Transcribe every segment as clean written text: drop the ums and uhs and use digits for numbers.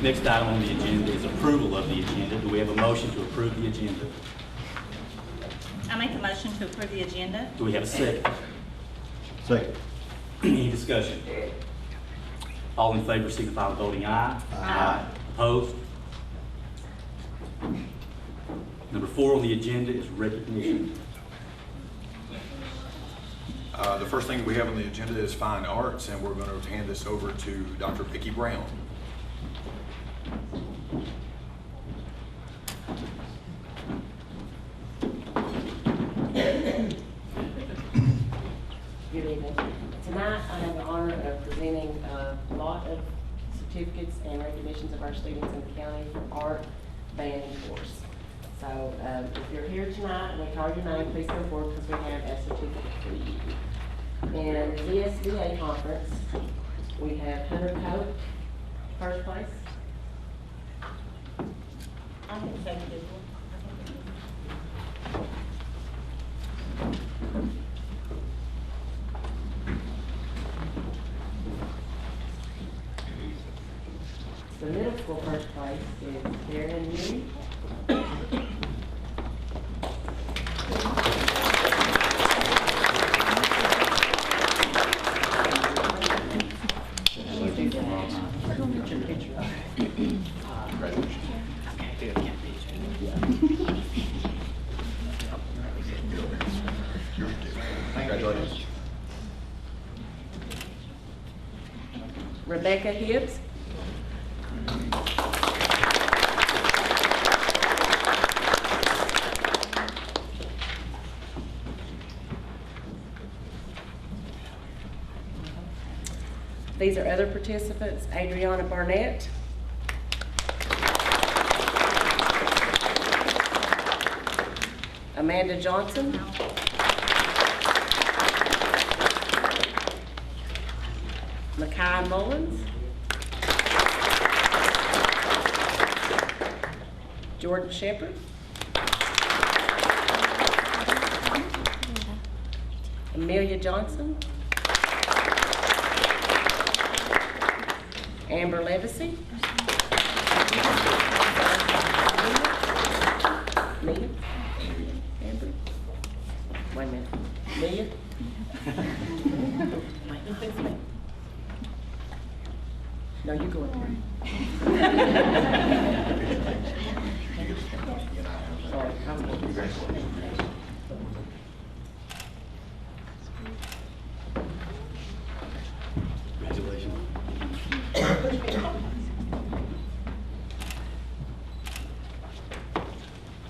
Next item on the agenda is approval of the agenda. Do we have a motion to approve the agenda? I make a motion to approve the agenda. Do we have a second? Second. Any discussion? All in favor signify by voting aye. Aye. Opposed? Number 4 on the agenda is recognition. The first thing we have on the agenda is Fine Arts, and we're going to hand this over to Dr. Vicki Brown. Good evening. Tonight, I have the honor of presenting a lot of certificates and recognitions of our students in the county for art, band, and course. So if you're here tonight and we call your name, please come forward because we have a certificate for you. In the DSBA conference, we have Hunter Coat, first place. I think second is The middle school first place is Darren Lee. Congratulations. Rebecca Hibbs. These are other participants: Adriana Barnett, Amanda Johnson, Makai Mullins, Jordan Shepherd, Amelia Johnson, Amber Levacy, Mia, Amber, wait a minute, Mia. No, you go up there. Sorry, I was Congratulations.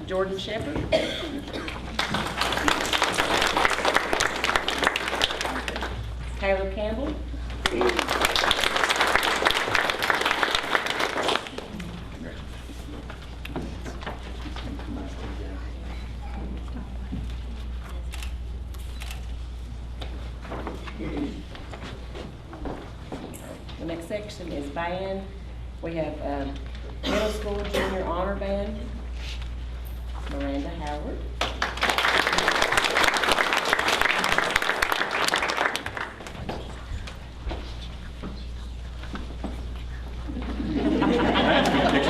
Jordan Shepherd, Caleb Campbell, the next section is band. We have middle school junior honor band, Miranda Howard.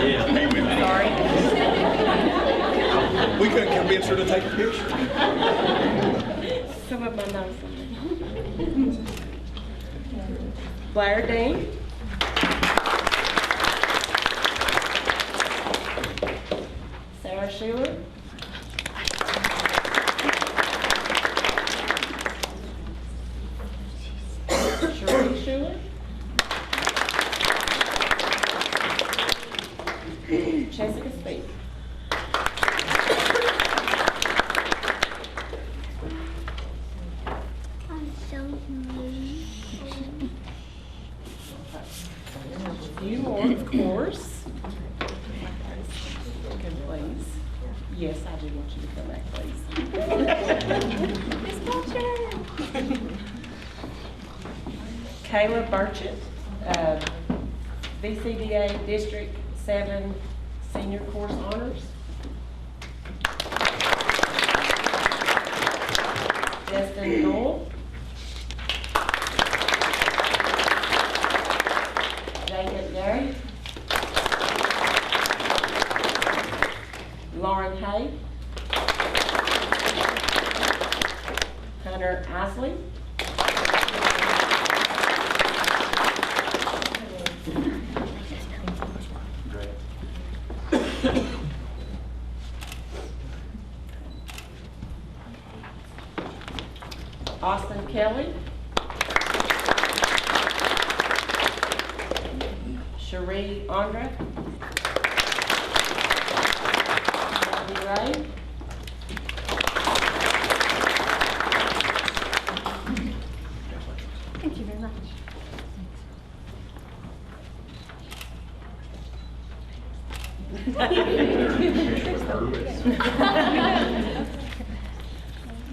Yeah. Sorry. We couldn't convince her to take a picture. Some of my notes on there. Blair Dean. Sarah Schuler. Shirley Schuler. Jessica Speak. A few more, of course. Good, please. Yes, I do want you to come back, please. Kayla Burchett, VCDA District 7 Senior Course Honors. Justin Knoll. Jacob Gary. Lauren Hay. Hunter Isley. Austin Kelly. Cherie Andre. Anthony Ray. Thank you very much.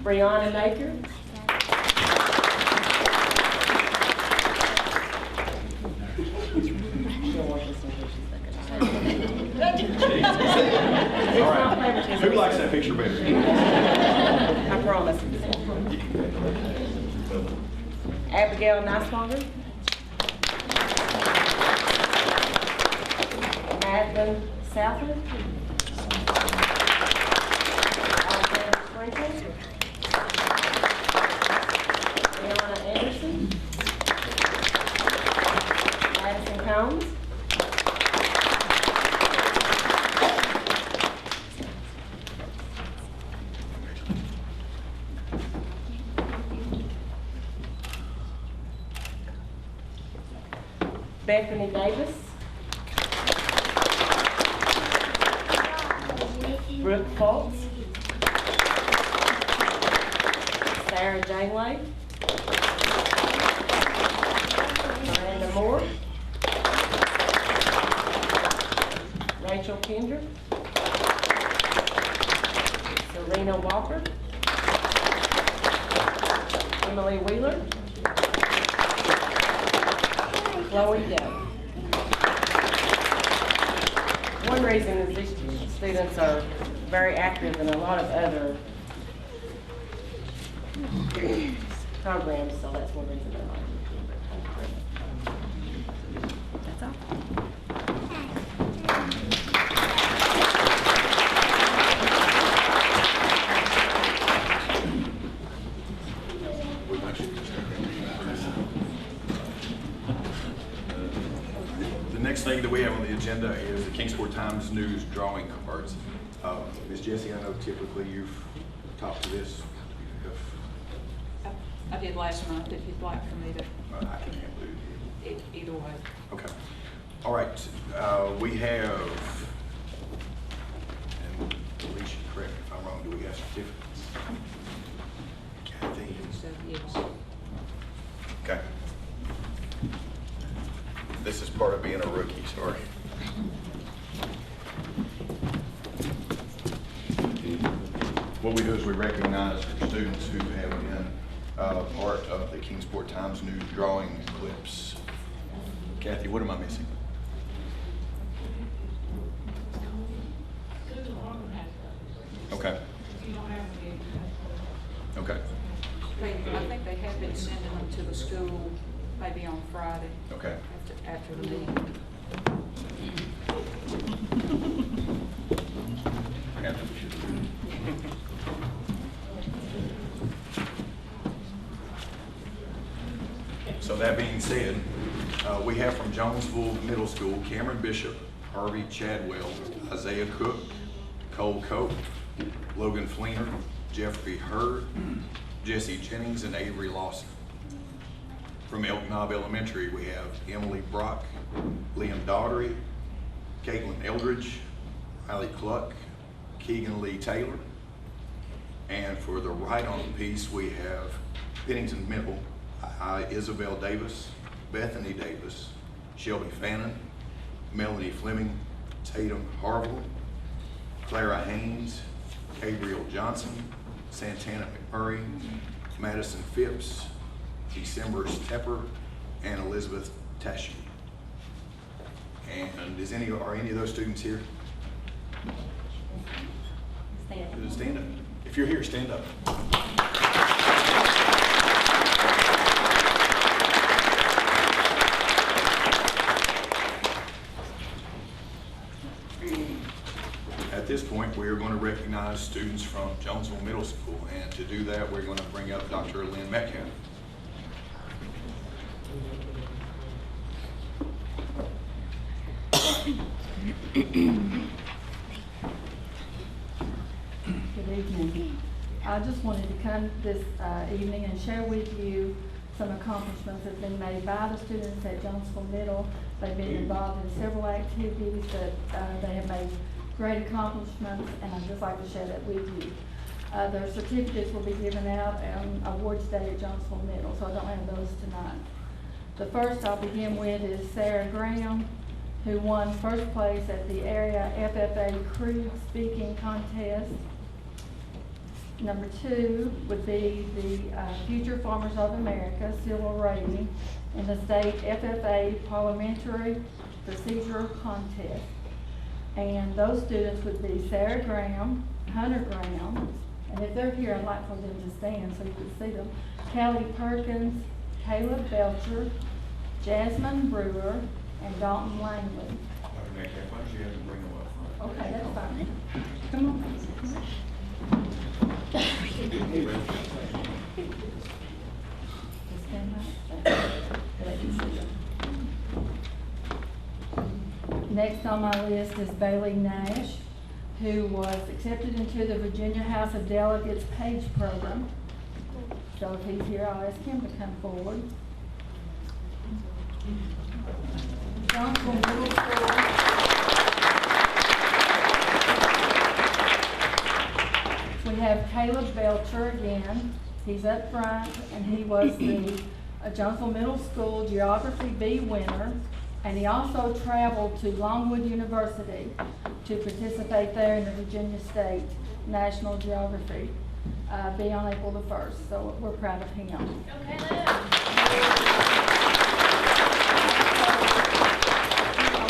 Brianna Baker. She'll watch this one All right. Who likes that picture better? I promise. Abigail Niswanger. Madeline Southern. Alexander Sprinkle. Brianna Anderson. Madison Combs. Bethany Davis. Brooke Fultz. Sarah Janeway. Miranda Moore. Rachel Kendrick. Serena Walker. Emily Wheeler. Chloe Doe. One reason is these students are very active in a lot of other programs, so that's one reason I like it. That's all. The next thing that we have on the agenda is the Kingsport Times News drawing cards. Ms. Jessie, I know typically you've talked to this. I did last month, if you'd like for me to, I can handle it. either way. Okay. All right, we have, and Alicia, correct me if I'm wrong, do we have certificates? Kathy? So, yes. Okay. This is part of being a rookie, sorry. What we do is we recognize the students who have been part of the Kingsport Times News drawing clips. Kathy, what am I missing? Okay. Okay. I think they have been sending them to the school maybe on Friday. Okay. After the meeting. So that being said, we have from Jonesville Middle School, Cameron Bishop, Harvey Chadwell, Isaiah Cook, Cole Cope, Logan Fleener, Jeffrey Hurd, Jesse Jennings, and Avery Lawson. From Elk Knob Elementary, we have Emily Brock, Liam Daughtery, Caitlin Eldridge, Riley Cluck, Keegan Lee Taylor. And for the right on the piece, we have Pennington Middle, Isabel Davis, Bethany Davis, Shelby Fannin, Melanie Fleming, Tatum Harville, Clara Haynes, Gabriel Johnson, Santana McMurray, Madison Phipps, December Tepper, and Elizabeth Tashi. And are any of those students here? Stand. Stand up. If you're here, stand up. At this point, we are going to recognize students from Jonesville Middle School. And to do that, we're going to bring up Dr. Lynn Metcalf. Good evening. I just wanted to come this evening and share with you some accomplishments that have been made by the students at Jonesville Middle. They've been involved in several activities that they have made great accomplishments, and I'd just like to share that with you. Their certificates will be given out on awards day at Jonesville Middle, so I don't have those tonight. The first I'll begin with is Sarah Graham, who won first place at the area FFA crew speaking contest. Number 2 would be the Future Farmers of America, Civil Rating, in the state FFA Parliamentary Procedure Contest. And those students would be Sarah Graham, Hunter Graham, and if they're here, I'd like for them to stand so you can see them. Callie Perkins, Caleb Belcher, Jasmine Brewer, and Dalton Langley. Dr. Metcalf, why don't you have them bring them up front? Okay, that's fine. Come on. Just stand right there. Let you see them. Next on my list is Bailey Nash, who was accepted into the Virginia House of Delegates Page Program. So if he's here, I'll ask him to come forward. Jonesville Middle School. We have Caleb Belcher again. He's up front, and he was the Jonesville Middle School Geography B winner, and he also traveled to Longwood University to participate there in the Virginia State National Geography B on April the 1st. So we're proud of him. I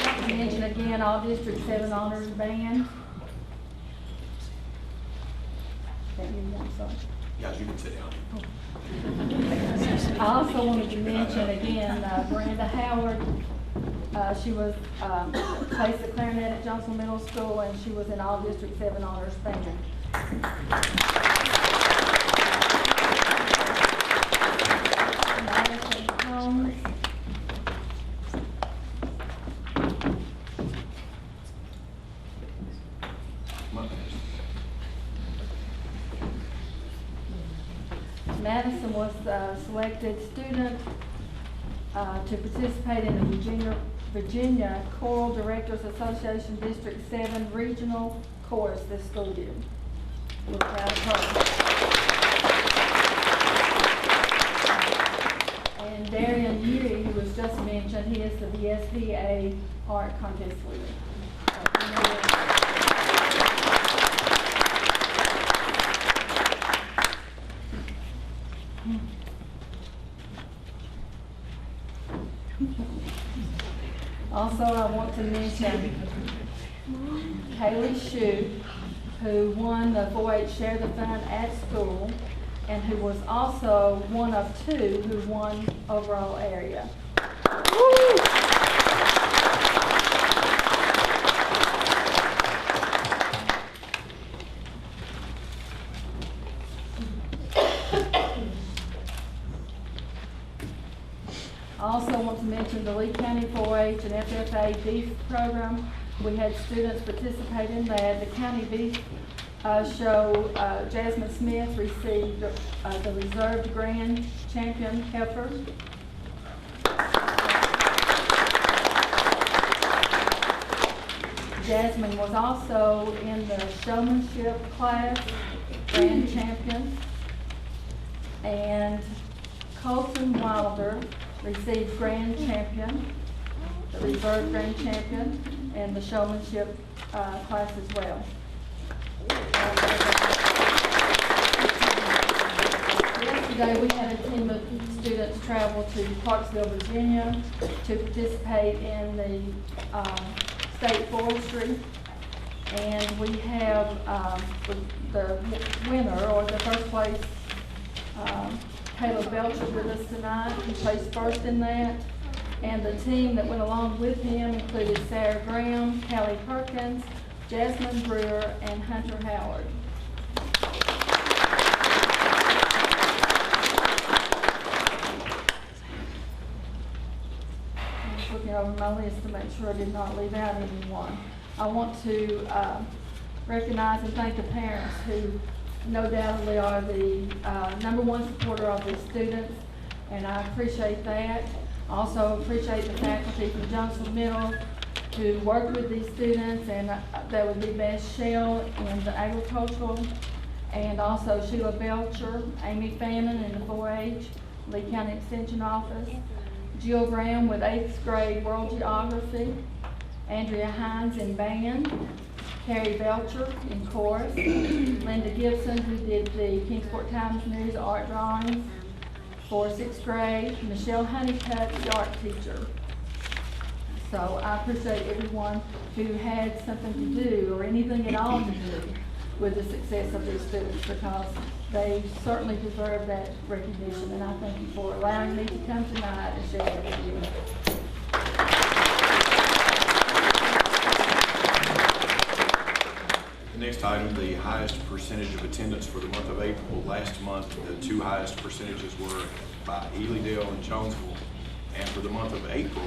want to mention again all District 7 Honors Band. Guys, you can sit down. I also wanted to mention again, Brenda Howard. She was placed the clarinet at Jonesville Middle School, and she was in all District 7 Honors Band. Madison Combs. Madison was selected student to participate in the Virginia Choral Directors Association District 7 Regional Chorus this school year. We're proud of her. And Darian Yuri, who was just mentioned, he is the VSBA Art Contest winner. Also, I want to mention Kaylee Shue, who won the 4-H Share the Fun at school, and who was also one of 2 who won overall area. I also want to mention the Lee County 4-H and FFA Beef Program. We had students participate in that. The County Beef Show, Jasmine Smith received the Reserved Grand Champion heifer. Jasmine was also in the showmanship class, Grand Champion. And Colton Wilder received Grand Champion, the Reserve Grand Champion, and the showmanship class as well. Yesterday we had a team of students travel to Clarksville, Virginia to participate in the state forestry. And we have the winner, or the first place, Caleb Belcher with us tonight. He placed first in that. And the team that went along with him included Sarah Graham, Callie Perkins, Jasmine Brewer, and Hunter Howard. I'm just looking over my list to make sure I did not leave out anyone. I want to recognize and thank the parents who no doubtly are the #1 supporter of the students, and I appreciate that. Also appreciate the faculty from Jonesville Middle who worked with these students, and that would be Beth Shell in the agricultural, and also Sheila Belcher, Amy Fannin in the 4-H, Lee County Extension Office, Jill Graham with 8th grade World Geography, Andrea Hines in band, Carrie Belcher in chorus, Linda Gibson who did the Kingsport Times News art drawings for 6th grade, Michelle Honeycutt, the art teacher. So I appreciate everyone who had something to do or anything at all to do with the success of these students, because they certainly deserve that recognition, and I thank you for allowing me to come tonight and share it with you. The next item, the highest percentage of attendance for the month of April. Last month, the two highest percentages were by Elydale and Jonesville. And for the month of April,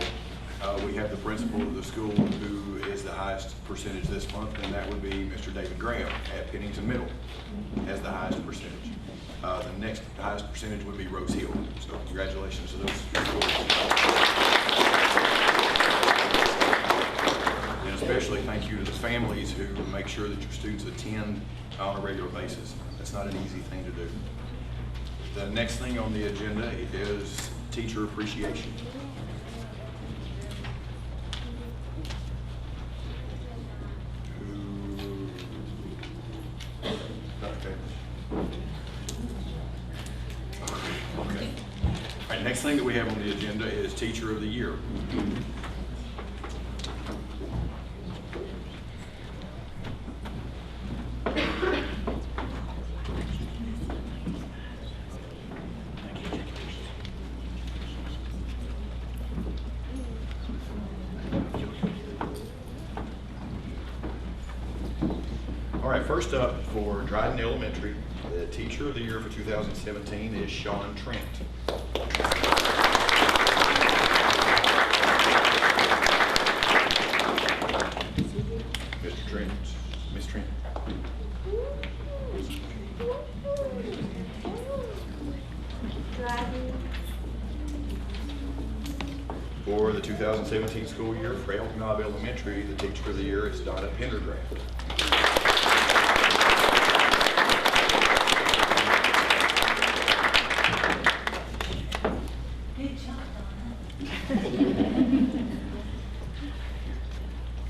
we have the principal of the school who is the highest percentage this month, and that would be Mr. David Graham at Pennington Middle as the highest percentage. The next highest percentage would be Rose Hill. So congratulations to those schools. And especially thank you to the families who make sure that your students attend on a regular basis. That's not an easy thing to do. The next thing on the agenda is teacher appreciation. Okay. All right, next thing that we have on the agenda is Teacher of the Year. All right, first up for Dryden Elementary, the Teacher of the Year for 2017 is Sean Trent. Mr. Trent, Ms. Trent. For the 2017 school year for Elk Knob Elementary, the Teacher of the Year is Donna Pendergraft.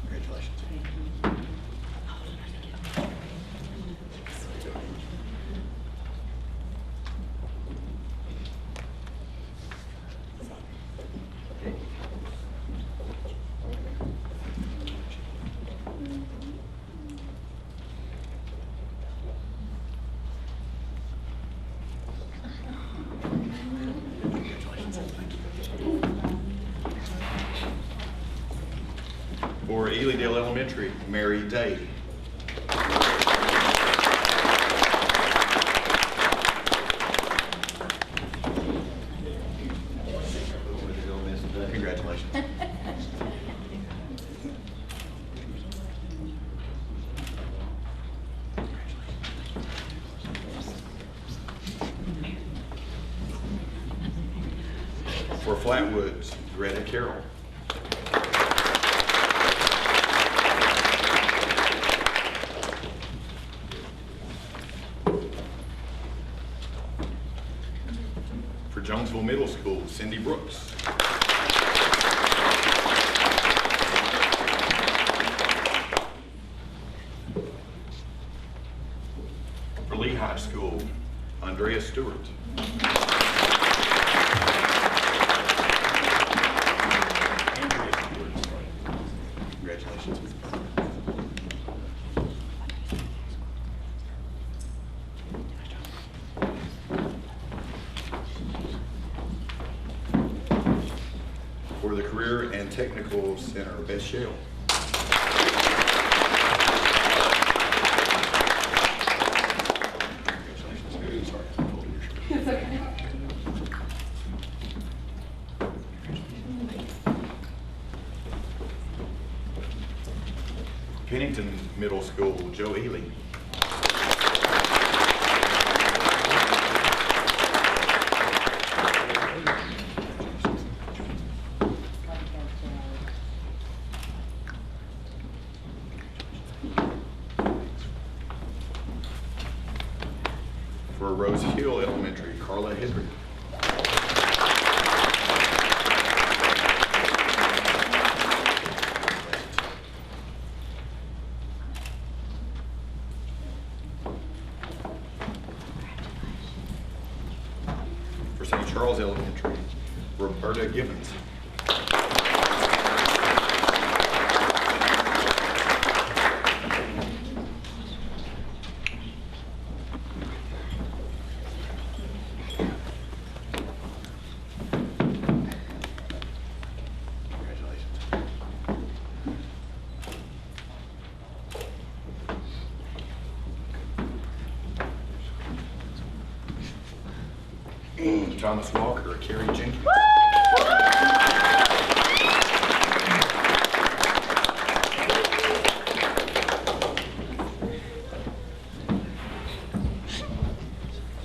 Congratulations. For Elydale Elementary, Mary Day. Congratulations. For Flatwoods, Greta Carroll. For Jonesville Middle School, Cindy Brooks. For Lee High School, Andrea Stewart. Andrea Stewart, sorry. Congratulations. For the Career and Technical Center, Beth Shell. Pennington Middle School, Joe Ely. For Rose Hill Elementary, Carla Hedrick. For St. Charles Elementary, Roberta Gibbons. Congratulations. Thomas Walker, Carrie Jenkins.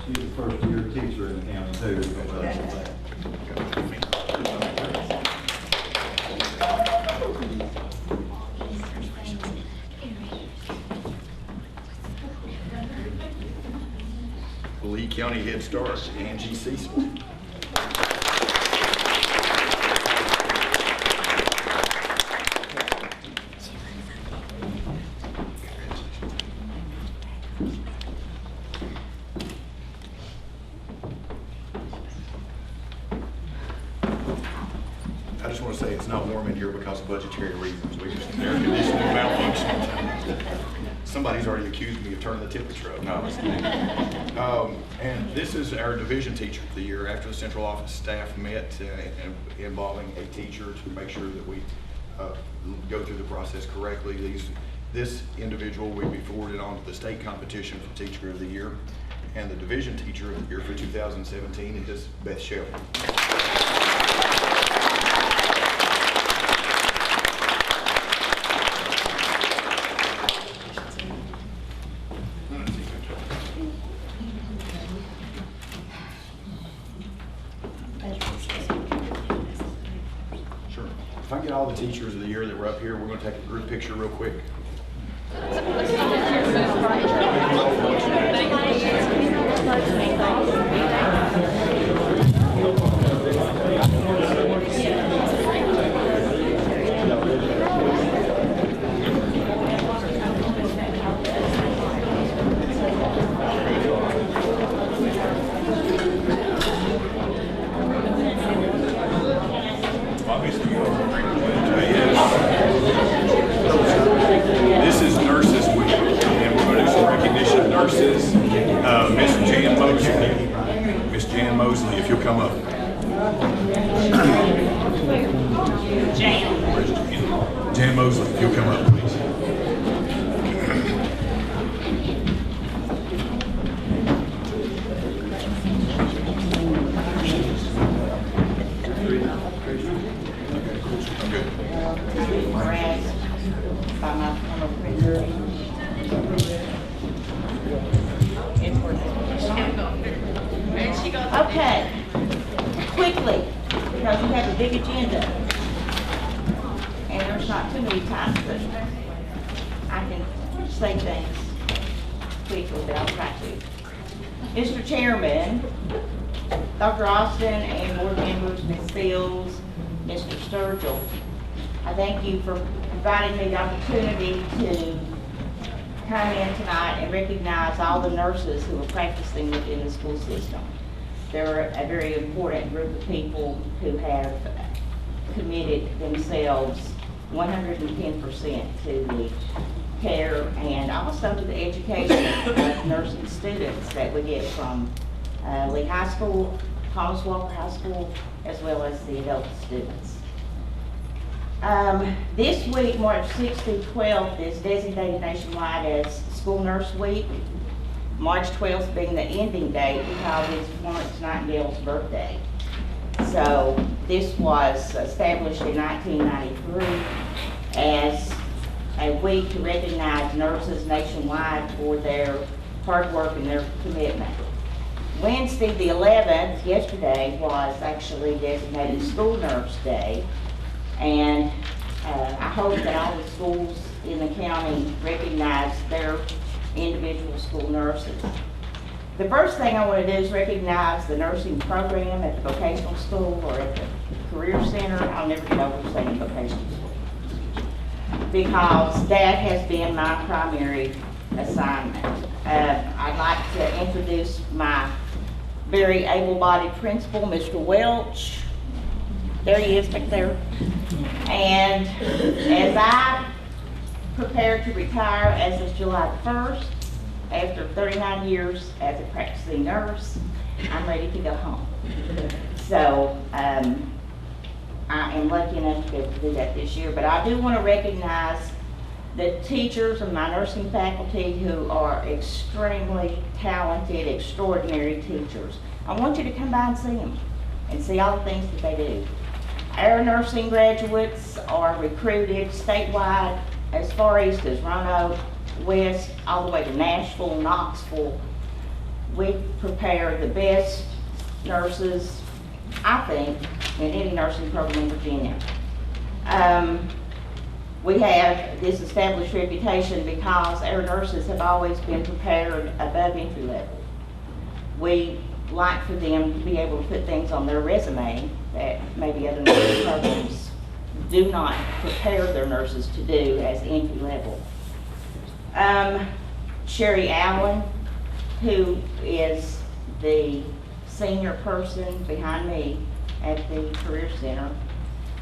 She's the first year teacher in the county too. Lee County Head Start, Angie Cecil. I just want to say it's not warm in here because of budgetary reasons. We just, air conditioning malfunctioned. Somebody's already accused me of turning the temperature up. No, I'm just kidding. And this is our division teacher of the year after the central office staff met involving a teacher to make sure that we go through the process correctly. This individual will be forwarded on to the state competition for teacher of the year. And the division teacher of the year for 2017 is Beth Shelby. Sure. If I get all the teachers of the year that were up here, we're going to take a group picture real quick. This is Nurses Week, and we're going to do some recognition of nurses. Miss Jan Mosley. Miss Jan Mosley, if you'll come up. Jan. Where's Jan? Jan Mosley, if you'll come up, please. By my former printer. Okay, quickly, because we have a big agenda. And there's not too many times that I can say things quickly, but I'll try to. Mr. Chairman, Dr. Austin and board members, Ms. Fields, Mr. Sturgill, I thank you for providing me the opportunity to come in tonight and recognize all the nurses who are practicing within the school system. They're a very important group of people who have committed themselves 110% to the care and also to the education of nursing students that we get from Lee High School, Thomas Walker High School, as well as the adult students. This week, March 6th through 12th, is designated nationwide as School Nurse Week. March 12th being the ending date because it's Florence Nightingale's birthday. So this was established in 1993 as a week week to recognize nurses nationwide for their hard work and their commitment. Wednesday, the 11th, yesterday, was actually designated School Nurse Day. And I hope that all the schools in the county recognize their individual school nurses. The first thing I want to do is recognize the nursing program at the vocational school or at the career center. I'll never get over saying vocational school, because that has been my primary assignment. I'd like to introduce my very able-bodied principal, Mr. Welch. There he is back there. And as I prepare to retire as of July 1st, after 39 years as a practicing nurse, I'm ready to go home. So I am lucky enough to be able to do that this year. But I do want to recognize the teachers of my nursing faculty who are extremely talented, extraordinary teachers. I want you to come by and see them and see all the things that they do. Our nursing graduates are recruited statewide as far east as Roanoke, west, all the way to Nashville, Knoxville. We prepare the best nurses, I think, in any nursing program in Virginia. We have this established reputation because our nurses have always been prepared above entry level. We like for them to be able to put things on their resume that maybe other nursing programs do not prepare their nurses to do as entry level. Sherry Allen, who is the senior person behind me at the Career Center,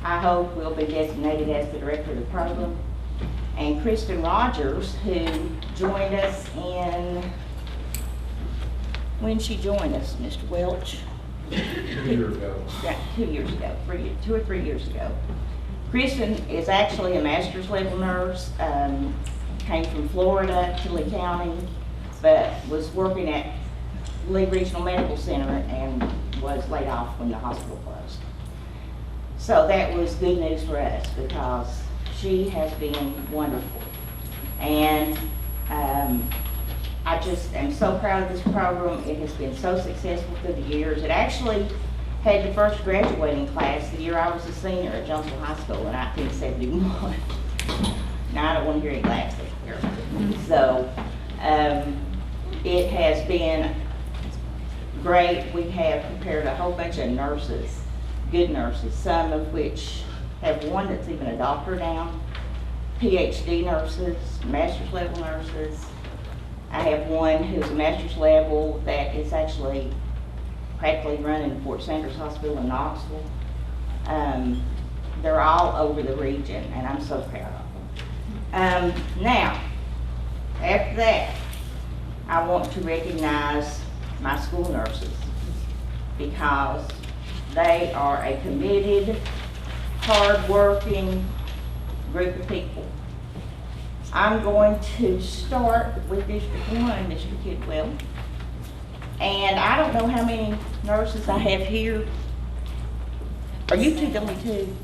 I hope will be designated as the director of the program. And Kristen Rogers, who joined us when she joined us, Mr. Welch? 2 years ago. Yeah, 2 years ago, 2 or 3 years ago. Kristen is actually a master's level nurse, came from Florida to Lee County, but was working at Lee Regional Medical Center and was laid off when the hospital closed. So that was good news for us because she has been wonderful. And I just am so proud of this program. It has been so successful through the years. It actually had the first graduating class the year I was a senior at Jonesville High School in 1971. Now I don't want to hear any laughs here. So it has been great. We have prepared a whole bunch of nurses, good nurses, some of which have one that's even a doctor now, PhD nurses, master's level nurses. I have one who's a master's level that is actually practically running Fort Sanders Hospital in Knoxville. They're all over the region, and I'm so proud of them. Now, after that, I want to recognize my school nurses because they are a committed, hard-working group of people. I'm going to start with District 1, Mr. Kidwell. And I don't know how many nurses I have here. Are you two the only two?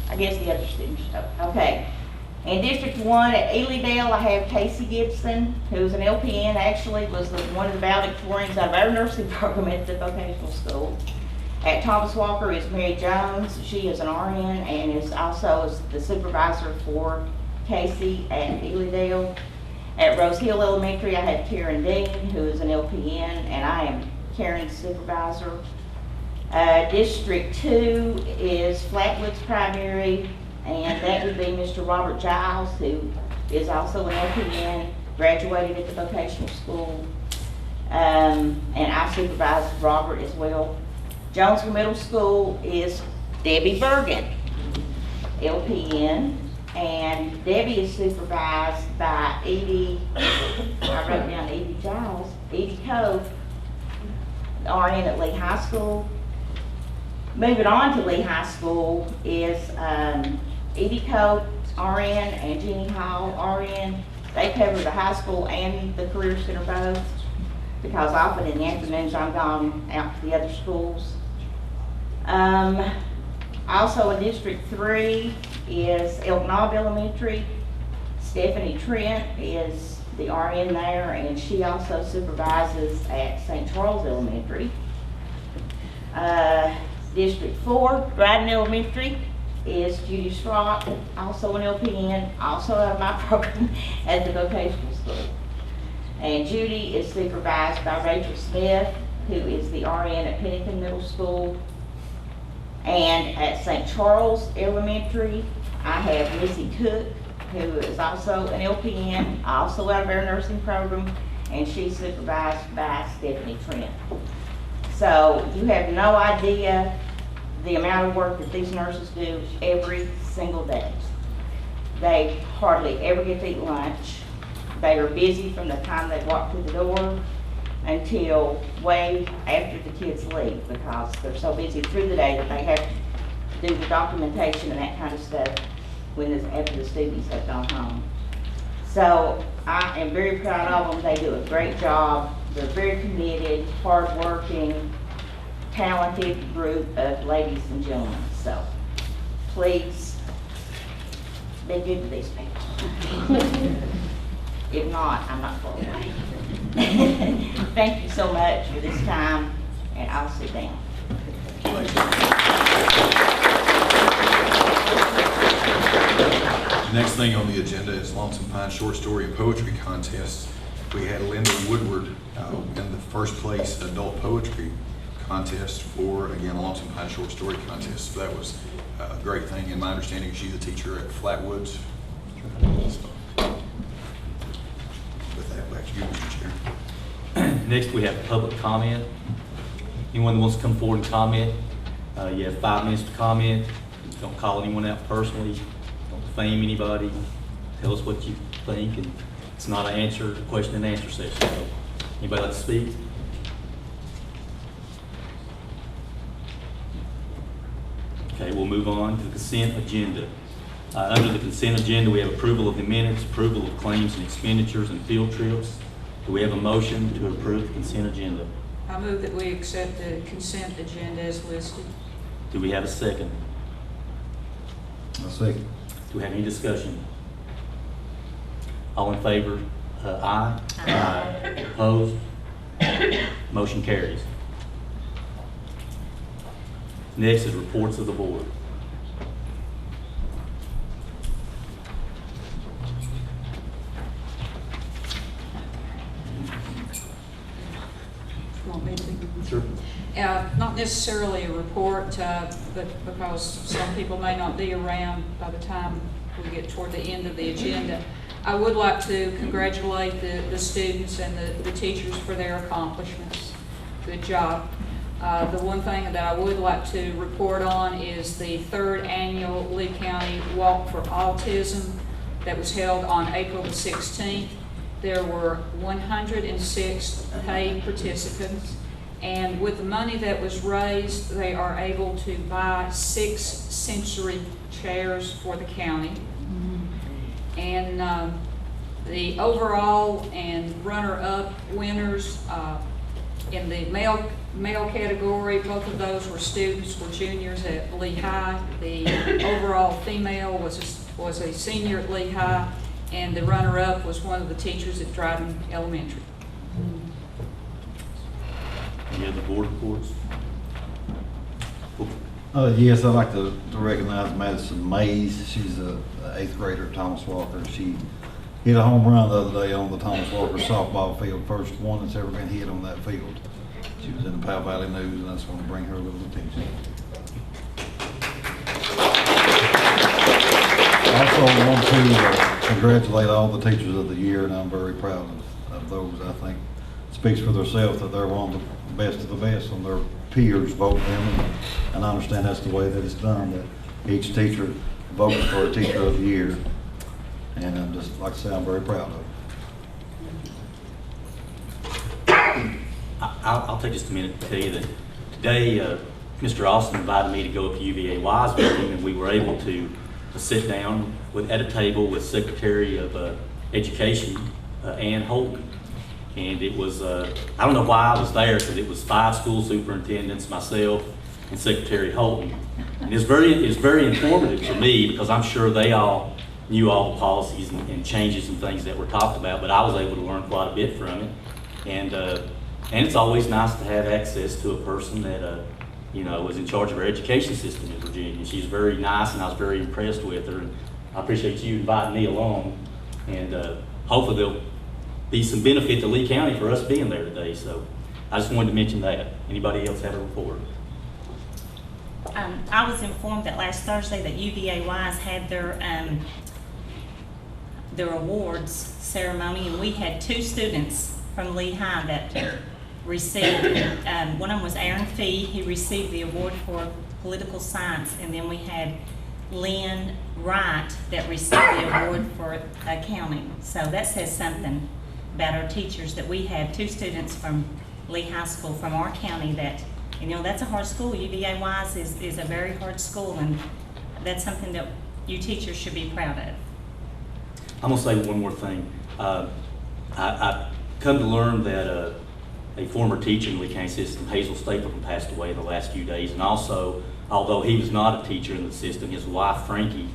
I guess the other students. Okay. In District 1 at Elydale, I have Casey Gibson, who's an LPN, actually was one of the valedictorians out of our nursing program at the vocational school. At Thomas Walker is Mary Jones. She is an RN and is also the supervisor for Casey at Elydale. At Rose Hill Elementary, I have Karen Dean, who is an LPN, and I am Karen's supervisor. District 2 is Flatwoods Primary, and that would be Mr. Robert Giles, who is also an LPN, graduated at the vocational school, and I supervise Robert as well. Jonesville Middle School is Debbie Bergen, LPN, and Debbie is supervised by Edie, I wrote down Edie Giles, Edie Cove, RN at Lee High School. Moving on to Lee High School is Edie Cove, RN, and Jeannie Hall, RN. They cover the high school and the Career Center both, because often in the afternoons I'm gone out to the other schools. Also in District 3 is Elk Knob Elementary. Stephanie Trent is the RN there, and she also supervises at St. Charles Elementary. District 4, Dryden Elementary, is Judy Schrock, also an LPN, also out of my program at the vocational school. And Judy is supervised by Rachel Smith, who is the RN at Pennington Middle School. And at St. Charles Elementary, I have Missy Cook, who is also an LPN, also out of our nursing program, and she's supervised by Stephanie Trent. So you have no idea the amount of work that these nurses do every single day. They hardly ever get to eat lunch. They are busy from the time they walk through the door until way after the kids leave, because they're so busy through the day that they have to do the documentation and that kind of stuff after the students have gone home. So I am very proud of them. They do a great job. They're very committed, hardworking, talented group of ladies and gentlemen. So please be good to these people. If not, I'm not going away. Thank you so much for this time, and I'll sit down. The next thing on the agenda is Lonesome Pine Short Story and Poetry Contest. We had Linda Woodward in the first place adult poetry contest for, again, a Lonesome Pine Short Story contest. So that was a great thing. In my understanding, she's a teacher at Flatwoods. So, with that, back to you, Mr. Chair. Next, we have public comment. Anyone that wants to come forward and comment, you have 5 minutes to comment. Don't call anyone out personally. Don't defame anybody. Tell us what you think, and it's not an answer, question and answer session. So, anybody like to speak? Okay, we'll move on to the consent agenda. Under the consent agenda, we have approval of the minutes, approval of claims and expenditures, and field trips. Do we have a motion to approve the consent agenda? I move that we accept the consent agenda as listed. Do we have a second? A second. Do we have any discussion? All in favor? Aye. Aye. Opposed? Motion carries. Next is reports of the board. Want me to? Sure. Not necessarily a report, but because some people may not be around by the time we get toward the end of the agenda. I would like to congratulate the students and the teachers for their accomplishments. Good job. The one thing that I would like to report on is the 3rd annual Lee County Walk for Autism that was held on April the 16th. There were 106 paid participants, and with the money that was raised, they are able to buy 6 sensory chairs for the county. And the overall and runner-up winners in the male category, both of those were students, were juniors at Lehigh. The overall female was a senior at Lehigh, and the runner-up was one of the teachers at Dryden Elementary. Any other board reports? Yes, I'd like to recognize Madison Mays. She's a 8th grader at Thomas Walker. She hit a home run the other day on the Thomas Walker softball field, first one that's ever been hit on that field. She was in the Powell Valley News, and I just want to bring her a little attention. Also want to congratulate all the teachers of the year, and I'm very proud of those. I think it speaks for themselves that they're one of the best of the best, and their peers vote them, and I understand that's the way that it's done, that each teacher votes for a teacher of the year, and I'm just, like I say, I'm very proud of it. I'll take just a minute to tell you that today, Mr. Austin invited me to go up to UVA Wise meeting, and we were able to sit down at a table with Secretary of Education, Ann Holton. And it was, I don't know why I was there, because it was 5 school superintendents, myself, and Secretary Holton. And it's very informative for me because I'm sure they all knew all the policies and changes and things that were talked about, but I was able to learn quite a bit from it. And it's always nice to have access to a person that, was in charge of our education system in Virginia. She's very nice, and I was very impressed with her. And I appreciate you inviting me along, and hopefully there'll be some benefit to Lee County for us being there today. So I just wanted to mention that. Anybody else have a report? I was informed that last Thursday that UVA-Wise had their awards ceremony, and we had 2 students from Lee High that received, one of them was Aaron Fee. He received the award for political science, and then we had Lynn Wright that received the award for accounting. So that says something about our teachers, that we have 2 students from Lee High School from our county that, that's a hard school. UVA-Wise is a very hard school, and that's something that you teachers should be proud of. I'm gonna say one more thing. I come to learn that a former teacher in Lee County system, Hazel Stapleton, passed away in the last few days. And also, although he was not a teacher in the system, his wife, Frankie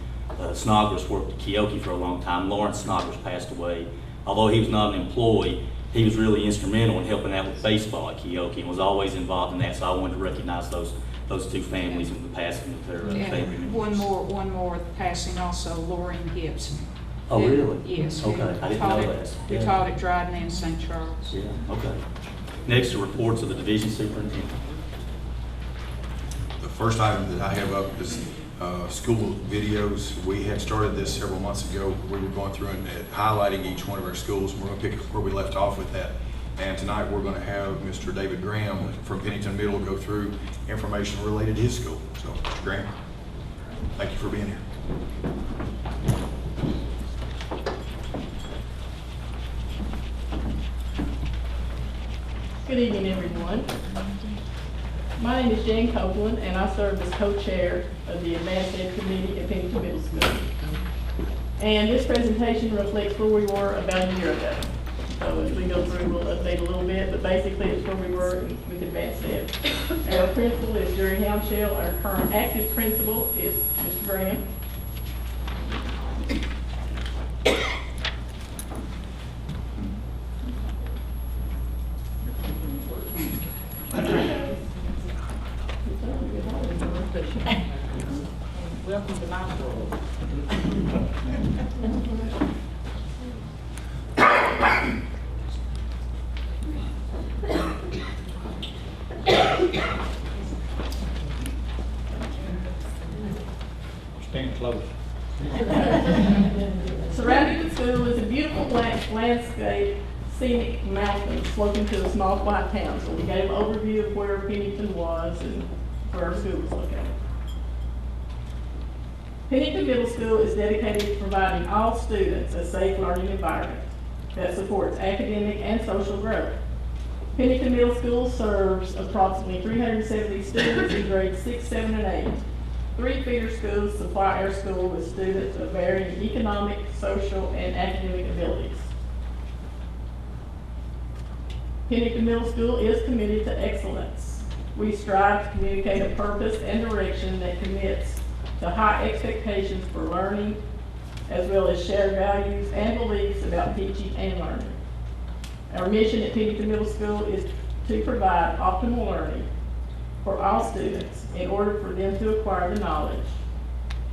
Snodgrass, worked at Keoki for a long time. Lawrence Snodgrass passed away. Although he was not an employee, he was really instrumental in helping out with baseball at Keoki and was always involved in that. So I wanted to recognize those 2 families in the passing of their family And members. one more passing also, Laureen Gibson. Oh, Who- really? Yes. Okay, who I didn't taught know at- that. Who Yeah. taught at Dryden and St. Charles. Yeah, okay. Next, the reports of the division superintendent. The first item that I have up is school videos. We had started this several months ago. We were going through and highlighting each one of our schools. We're going to pick where we left off with that. And tonight we're going to have Mr. David Graham from Pennington Middle go through information related to his school. So, Mr. Graham, thank you for being here. Good evening, everyone. My name is Jane Copeland, and I serve as co-chair of the Advanced Ed Committee at Pennington Middle School. And this presentation reflects where we were about a year ago. So as we go through, we'll update a little bit, but basically it's where we were with Advanced Ed. Our principal is Jerry Hounshell. Our current active principal is Mr. Graham. Welcome to my world. Stand close. Surrounding the school is a beautiful landscape, scenic mountains sloping to a small white town. So we gave an overview of where Pennington was and where our school was located. Pennington Middle School is dedicated to providing all students a safe learning environment that supports academic and social growth. Pennington Middle School serves approximately 370 students in grades 6, 7, and 8. 3 feeder schools supply our school with students of varying economic, social, and academic abilities. Pennington Middle School is committed to excellence. We strive to communicate a purpose and direction that commits to high expectations for learning, as well as shared values and beliefs about teaching and learning. Our mission at Pennington Middle School is to provide optimal learning for all students in order for them to acquire the knowledge,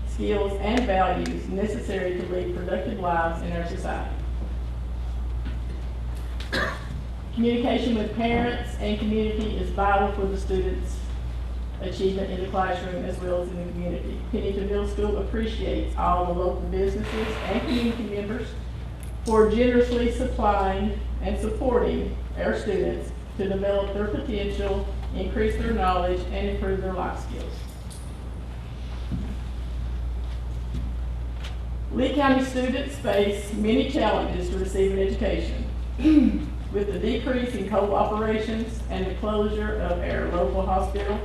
skills, and values necessary to lead productive lives in our society. Communication with parents and community is vital for the students' achievement in the classroom as well as in the community. Pennington Middle School appreciates all the local businesses and community members for generously supplying and supporting our students to develop their potential, increase their knowledge, and improve their life skills. Lee County students face many challenges to receive an education. With the decrease in co-operations and the closure of our local hospital,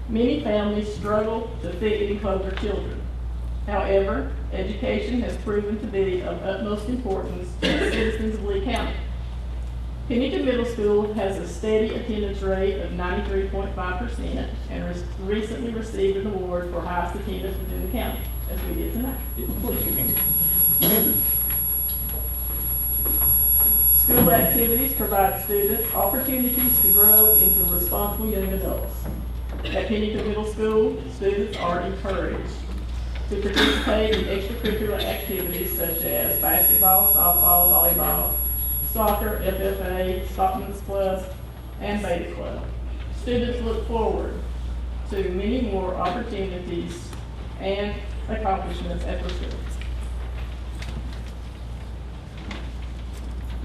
many families struggle to feed and clothe their children. However, education has proven to be of utmost importance to the citizens of Lee County. Pennington Middle School has a steady attendance rate of 93.5% and recently received an award for highest attendance within the county, as we did tonight. School activities provide students opportunities to grow into responsible young adults. At Pennington Middle School, students are encouraged to participate in extracurricular activities such as basketball, softball, volleyball, soccer, FFA, Stockman's Club, and Beta Club. Students look forward to many more opportunities and accomplishments at the school.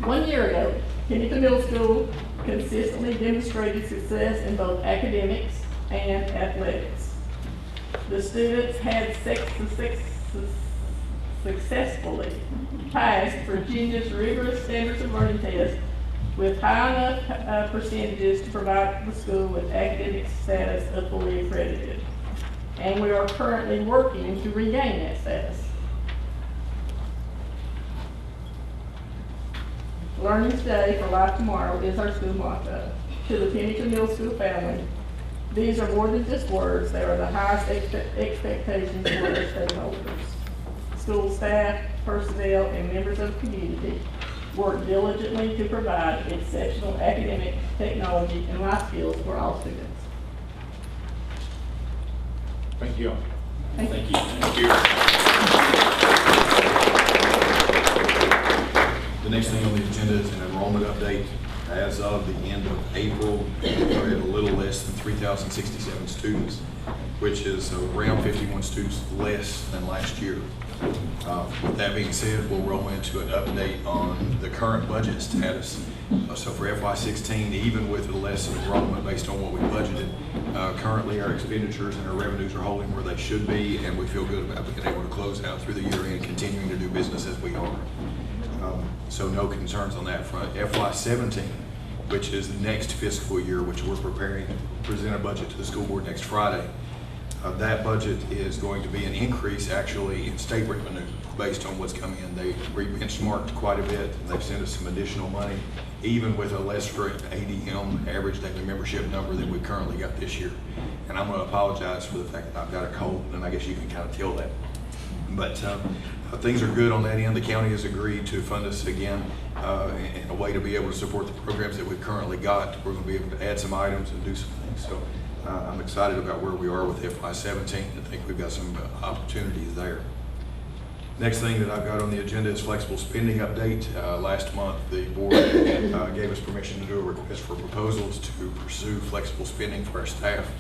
1 year ago, Pennington Middle School consistently demonstrated success in both academics and athletics. The students had successfully passed Virginia's rigorous standards of learning test with high enough percentages to provide the school with academic status of fully accredited. And we are currently working to regain that status. Learning today for life tomorrow is our school motto. To the Pennington Middle School family, these are more than just words, they are the highest expectations for our stakeholders. School staff, personnel, and members of the community work diligently to provide exceptional academic, technology, and life skills for all students. Thank you. Thank you. Thank you. The next thing on the agenda is an enrollment update. As of the end of April, we are at a little less than 3,067 students, which is around 51 students less than last year. With that being said, we'll roll into an update on the current budget status. So for FY16, even with the less enrollment based on what we budgeted, currently our expenditures and our revenues are holding where they should be, and we feel good about being able to close out through the year and continuing to do business as we are. So no concerns on that front. FY17, which is the next fiscal year, which we're preparing to present a budget to the school board next Friday. That budget is going to be an increase actually in state revenue based on what's coming in. They benchmarked quite a bit. They've sent us some additional money, even with a less strict ADM, average daily membership number that we currently got this year. And I'm going to apologize for the fact that I've got a cold, and I guess you can kind of tell that. But things are good on that end. The county has agreed to fund us again in a way to be able to support the programs that we've currently got. We're going to be able to add some items and do some things. So I'm excited about where we are with FY17. I think we've got some opportunities there. Next thing that I've got on the agenda is flexible spending update. Last month, the board gave us permission to do a request for proposals to pursue flexible spending for our staff.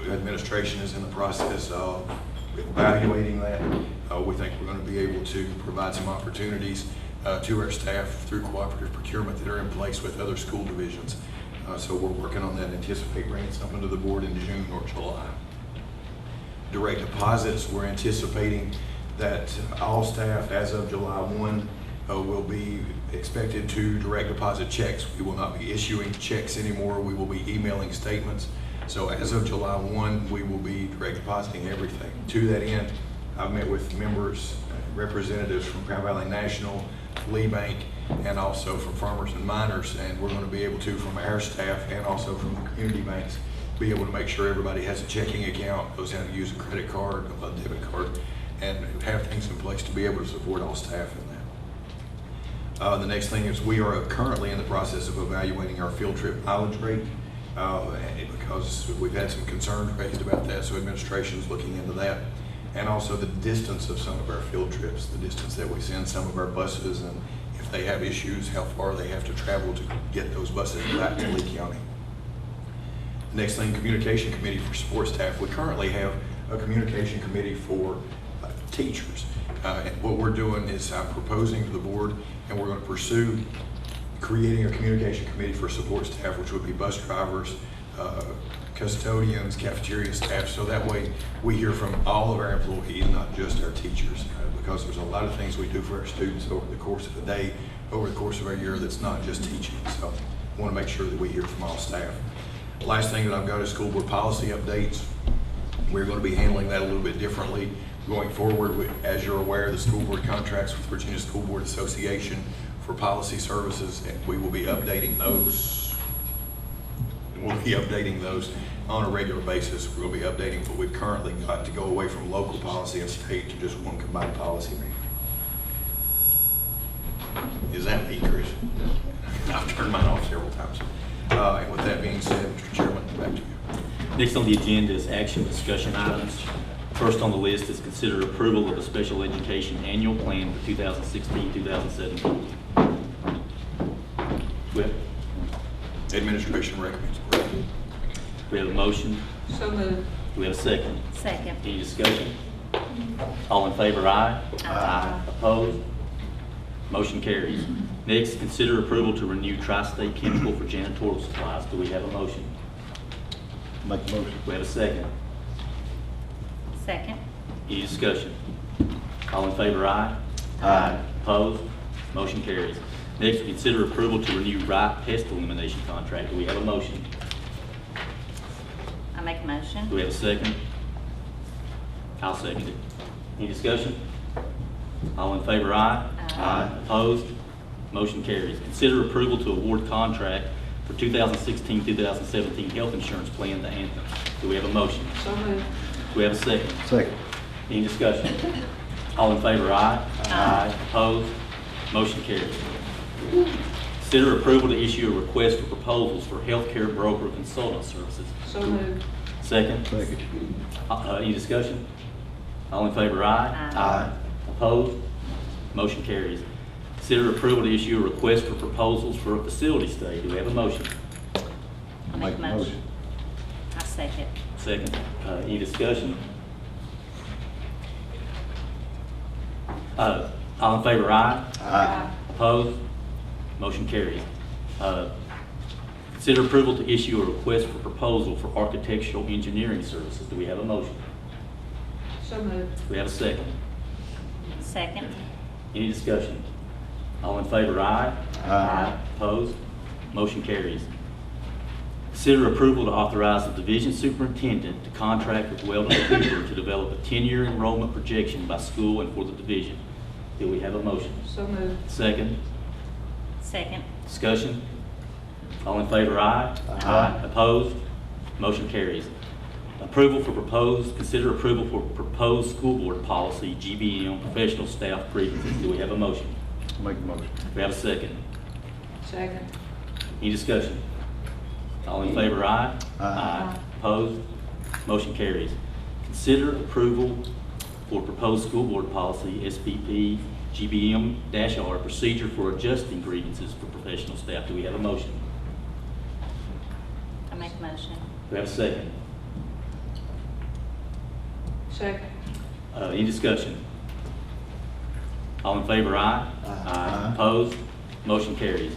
Administration is in the process of evaluating that. We think we're going to be able to provide some opportunities to our staff through cooperative procurement that are in place with other school divisions. So we're working on that, anticipate bringing something to the board in June or July. Direct deposits, we're anticipating that all staff as of July 1 will be expected to direct deposit checks. We will not be issuing checks anymore. We will be emailing statements. So as of July 1, we will be direct depositing everything. To that end, I've met with members, representatives from Crown Valley National, Lee Bank, and also from Farmers and Miners, and we're going to be able to, from our staff and also from the community banks, be able to make sure everybody has a checking account, knows how to use a credit card, a debit card, and have things in place to be able to support all staff in that. The next thing is we are currently in the process of evaluating our field trip mileage rate because we've had some concerns raised about that, so administration is looking into that. And also the distance of some of our field trips, the distance that we send some of our buses, and if they have issues, how far they have to travel to get those buses back to Lee County. The next thing, communication committee for support staff. We currently have a communication committee for teachers. And what we're doing is I'm proposing to the board, and we're going to pursue creating a communication committee for support staff, which would be bus drivers, custodians, cafeteria staff, so that way we hear from all of our employees, not just our teachers, because there's a lot of things we do for our students over the course of the day, over the course of our year that's not just teaching. So I want to make sure that we hear from all staff. The last thing that I've got is school board policy updates. We're going to be handling that a little bit differently going forward. As you're aware, the school board contracts with Virginia School Board Association for policy services, and we will be updating those. We'll be updating those on a regular basis. We'll be updating, but we've currently got to go away from local policy and state to just one combined policy manual. Is that me, Chris? I've turned mine off several times. And with that being said, Mr. Chairman, back to you. Next on the agenda is action discussion items. First on the list is consider approval of a special education annual plan for 2016-2017. Administration recommends approval. We have a motion. So moved. Do we have a second? Second. Any discussion? All in favor, aye. Aye. Opposed? Motion carries. Next, consider approval to renew Tri-State Chemical for janitorial supplies. Do we have a motion? Make a motion. Do we have a second? Second. Any discussion? All in favor, aye. Aye. Opposed? Motion carries. Next, consider approval to renew Wright Pest Elimination Contract. Do we have a motion? I make a motion. Do we have a second? I'll second it. Any discussion? All in favor, aye. Aye. Opposed? Motion carries. Consider approval to award contract for 2016-2017 health insurance plan to Anthem. Do we have a motion? So moved. Do we have a second? Second. Any discussion? All in favor, aye. Aye. Opposed? Motion carries. Consider approval to issue a request for proposals for healthcare broker consultant services. So moved. Second? Second. Any discussion? All in favor, aye. Aye. Opposed? Motion carries. Consider approval to issue a request for proposals for a facility stay. Do we have a motion? I make a motion. I second. Second. Any discussion? All in favor, aye. Aye. Opposed? Motion carries. Consider approval to issue a request for proposal for architectural engineering services. Do we have a motion? So moved. Do we have a second? Second. Any discussion? All in favor, aye. Aye. Opposed? Motion carries. Consider approval to authorize the division superintendent to contract with Weldon Cooper to develop a 10-year enrollment projection by school and for the division. Do we have a motion? So moved. Second? Second. Discussion? All in favor, aye. Aye. Opposed? Motion carries. Consider approval for proposed school board policy, GBM, professional staff grievances. Do we have a motion? Make a motion. Do we have a second? Second. Any discussion? All in favor, aye. Aye. Opposed? Motion carries. Consider approval for proposed school board policy, SBP, GBM-R, procedure for adjusting grievances for professional staff. Do we have a motion? I make a motion. Do we have a second? Second. Any discussion? All in favor, aye. Aye. Opposed? Motion carries.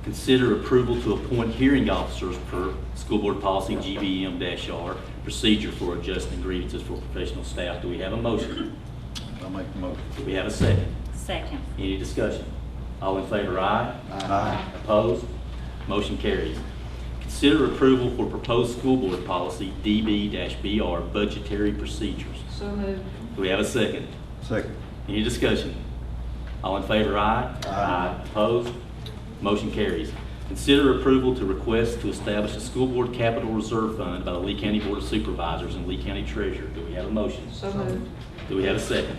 Consider approval to appoint hearing officers per school board policy GBM-R, procedure for adjusting grievances for professional staff. Do we have a motion? I'll make the motion. Do we have a second? Second. Any discussion? All in favor, aye. Aye. Opposed? Motion carries. Consider approval for proposed school board policy DB-BR, budgetary procedures. So moved. Do we have a second? Second. Any discussion? All in favor, aye. Aye. Opposed? Motion carries. Consider approval to request to establish a school board capital reserve fund by the Lee County Board of Supervisors and Lee County Treasurer. Do we have a motion? So moved. Do we have a second?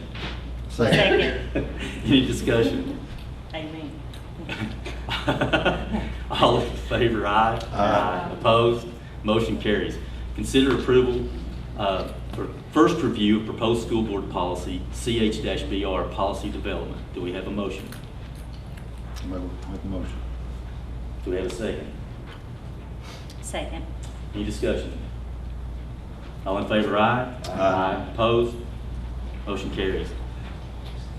Second. Any discussion? Amen. All in favor, aye. Aye. Opposed? Motion carries. Consider approval for first review of proposed school board policy, CH-BR, policy development. Do we have a motion? Make a motion. Do we have a second? Second. Any discussion? All in favor, aye. Aye. Opposed? Motion carries.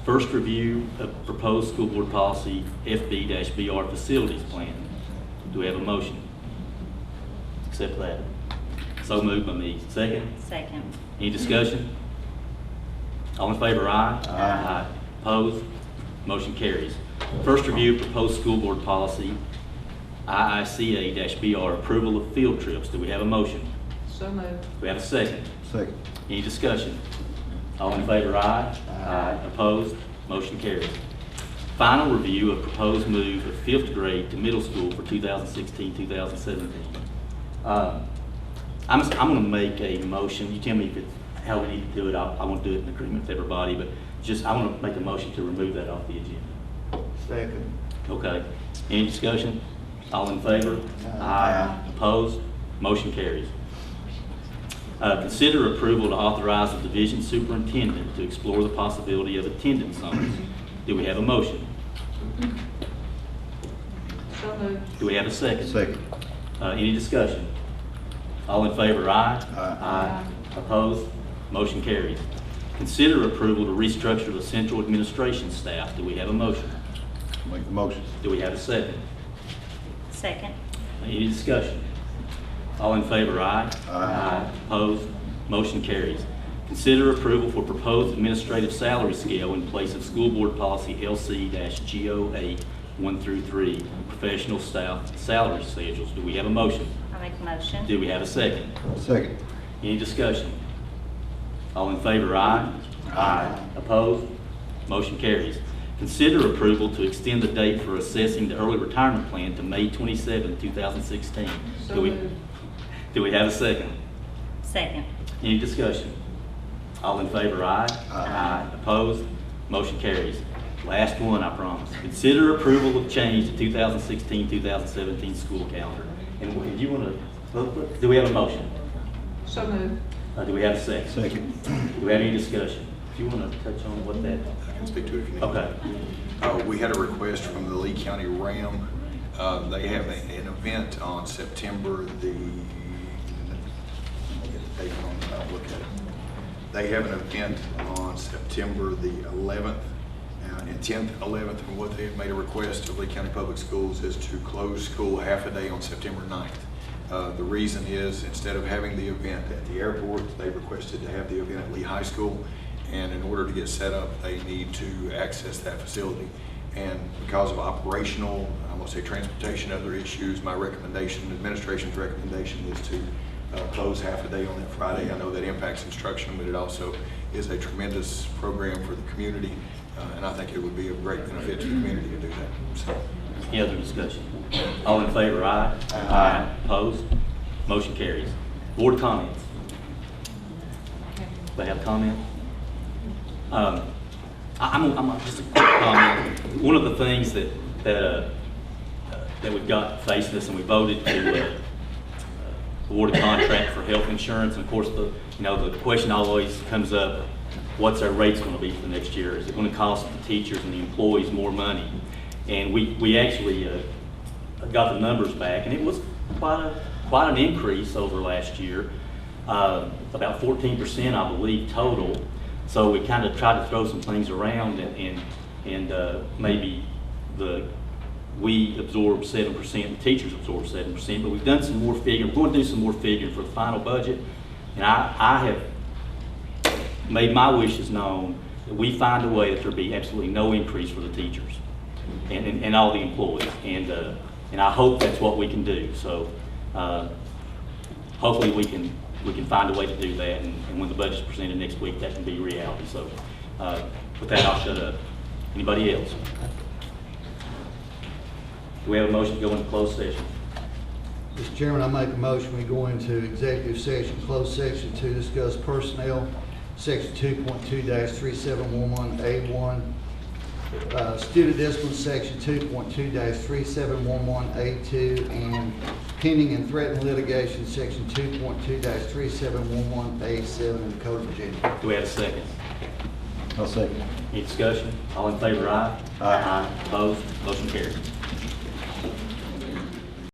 First review of proposed school board policy, FB-BR, facilities plan. Do we have a motion? Accept that. So moved by me. Second? Second. Any discussion? All in favor, aye. Aye. Opposed? Motion carries. First review of proposed school board policy, IICA-BR, approval of field trips. Do we have a motion? So moved. Do we have a second? Second. Any discussion? All in favor, aye. Aye. Opposed? Motion carries. Final review of proposed move of 5th grade to middle school for 2016-2017. I'm going to make a motion. You tell me if it's how we need to do it. I want to do it in agreement with everybody, but I want to make a motion to remove that off the agenda. Second. Okay. Any discussion? All in favor? Aye. Opposed? Motion carries. Consider approval to authorize the division superintendent to explore the possibility of attendance zones. Do we have a motion? So moved. Do we have a second? Second. Any discussion? All in favor, aye? Aye. Opposed? Motion carries. Consider approval to restructure the central administration staff. Do we have a motion? Make the motion. Do we have a second? Second. Any discussion? All in favor, aye? Aye. Opposed? Motion carries. Consider approval for proposed administrative salary scale in place of school board policy LC-GO8 1 through 3, professional staff salary schedules. Do we have a motion? I make a motion. Do we have a second? Second. Any discussion? All in favor, aye? Aye. Opposed? Motion carries. Consider approval to extend the date for assessing the early retirement plan to May 27, 2016. So Do we- moved. Do we have a second? Second. Any discussion? All in favor, aye? Aye. Opposed? Motion carries. Last one, I promise. Consider approval of change to 2016-2017 school calendar. And if you want to, do we have a motion? So moved. Do we have a second? Second. Do we have any discussion? Do you want to touch on what that? I can speak to it if you need. Okay. We had a request from the Lee County RAM. They have an event on September the, I'll look at it. They have an event on September the 11th and 10th, 11th, and what they have made a request of Lee County Public Schools is to close school half a day on September 9th. The reason is, instead of having the event at the airport, they requested to have the event at Lee High School, and in order to get set up, they need to access that facility. And because of operational, I'm gonna say transportation, other issues, my recommendation, administration's recommendation is to close half a day on that Friday. I know that impacts instruction, but it also is a tremendous program for the community, and I think it would be of great benefit to the community to do that. So, Any other discussion? All in favor, aye? Aye. Opposed? Motion carries. Board comments? They have comment? I'm just a quick comment. One of the things that we've got facing us, and we voted to award a contract for health insurance, and of course the question always comes up: what's our rates going to be for next year? Is it going to cost the teachers and the employees more money? And we actually got the numbers back, and it was quite an increase over last year, about 14%, I believe, total. So we kind of tried to throw some things around, and maybe we absorb 7%, the teachers absorb 7%, but we've done some more figuring. We're going to do some more figuring for the final budget, and I have made my wishes known that we find a way that there be absolutely no increase for the teachers and all the employees, and I hope that's what we can do. So hopefully we can find a way to do that, and when the budget's presented next week, that can be reality. So with that, I'll shut up. Anybody else? Do we have a motion to go into closed session? Mr. Chairman, I make a motion, we go into executive session, closed section to discuss personnel, section 2.2-3711A1, student discipline, section 2.2-3711A2, and pending and threatened litigation, section 2.2-3711A7 in the Code of Virginia. Do we have a second? I'll second. Any discussion? All in favor, aye? Aye. Opposed? Motion carries.